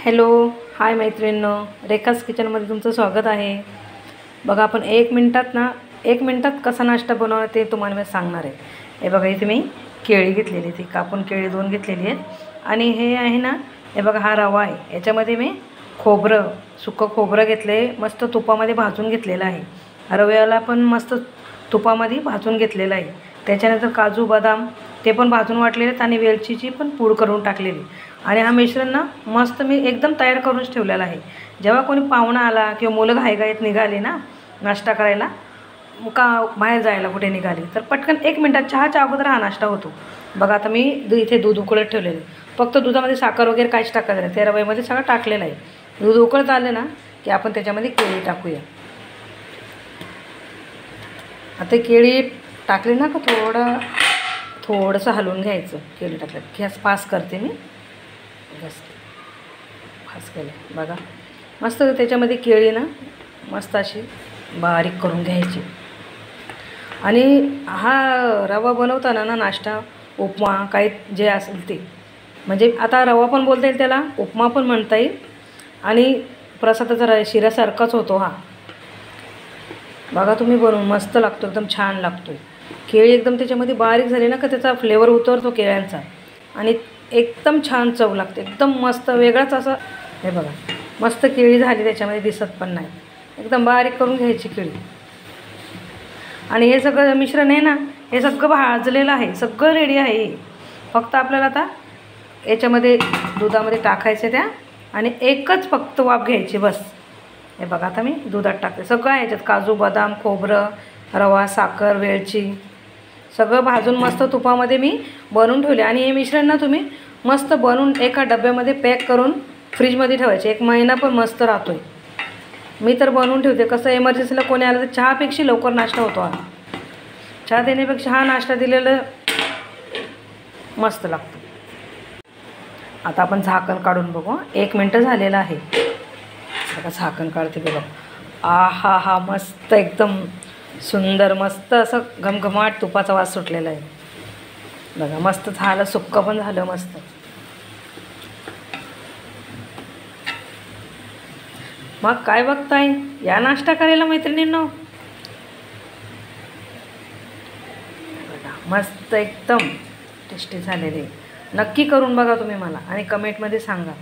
Hello hi मैत्रिणींनो, रेखास किचनमध्ये तुमचं स्वागत आहे। बघा आपण 1 मिनिटात कसा नाश्ता बनवणार ते तुम्हाला मी सांगणार आहे। हे बघा इथे मी केळी घेतलेली, ती कापून केळी 2 घेतलेली आहेत आणि हे आहे ना, हे बघा हा रवा आहे। याच्यामध्ये मी खोबरं, सुकं खोबरं घेतले, मस्त तुपामध्ये भाजून घेतलेलं आहे। रव्याला पण मस्त तुपामध्ये भाजून घेतलेलं आहे। त्याच्यानंतर काजू बदाम ते पण भाजून वाटलेले आहेत आणि वेलचीची पण पूड करून टाकलेली आणि हा मिश्रण ना मस्त मी एकदम तयार करूनच ठेवलेला आहे। जेव्हा कोणी पाहुणा आला किंवा मुलं घाईघाईत निघाली ना नाश्ता करायला, का बाहेर जायला कुठे निघाली, तर पटकन 1 मिनिटात चहाच्या अगोदर हा नाश्ता होतो। बघा आता मी इथे दूध उकळत ठेवलेलं आहे, फक्त दुधामध्ये साखर वगैरे काहीच टाकायचं नाही, त्या रव्यामध्ये सगळं टाकलेलं आहे। दूध उकळत आलं ना की आपण त्याच्यामध्ये केळी टाकूया। आता केळी टाकली ना का थोडंसं हलवून घ्यायचं। केळी टाकलं गॅस पास करते मी, गॅस पास केलं बघा। मस्त त्याच्यामध्ये केळी ना मस्त अशी बारीक करून घ्यायची। आणि हा रवा बनवताना ना नाश्ता, उपमा काही जे असेल ते, म्हणजे आता रवा पण बोलता येईल त्याला, उपमा पण म्हणता येईल आणि प्रसादाचा शिऱ्यासारखाच होतो हा। बघा तुम्ही बनवून मस्त लागतो, एकदम छान लागतो। केळी एकदम त्याच्यामध्ये बारीक झाली ना का त्याचा फ्लेवर उतरतो केळ्यांचा आणि एकदम छान चव लागते, एकदम मस्त वेगळाच असं। हे बघा मस्त केळी झाली, त्याच्यामध्ये दिसत पण नाही, एकदम बारीक करून घ्यायची केळी। आणि हे सगळं मिश्रण आहे ना, हे सगळं भाजलेलं आहे, सगळं रेडी आहे। फक्त आपल्याला आता याच्यामध्ये दुधामध्ये टाकायचं त्या आणि एकच फक्त वाफ घ्यायची बस। हे बघा आता मी दुधात टाकते, सगळं आहे याच्यात, काजू बदाम, खोबरं, रवा, साखर, वेलची सगळं भाजून मस्त तुपामध्ये मी बनवून ठेवले। आणि हे मिश्रण ना तुम्ही मस्त बनवून एका डब्यामध्ये पॅक करून फ्रीजमध्ये ठेवायचे, 1 महिना पण मस्त राहतोय। मी तर बनवून ठेवते, कसं एमर्जन्सीला कोणी आलं तर चहापेक्षा लवकर नाश्ता होतो हा। चहा देण्यापेक्षा हा नाश्ता दिलेलं मस्त लागतो। आता आपण झाकण काढून बघू, 1 मिनिट झालेलं आहे। बघा झाकण काढते बघा, आहा हा मस्त एकदम सुंदर, मस्त असं घमघमाट तुपाचा वास सुटलेला आहे। बघा मस्त झालं, सुक्कं पण झालं मस्त। मग काय बघताय, या नाश्ता करायला मैत्रिणींनो। बघा मस्त एकदम टेस्टी झालेले, नक्की करून बघा तुम्ही मला आणि कमेंटमध्ये सांगा।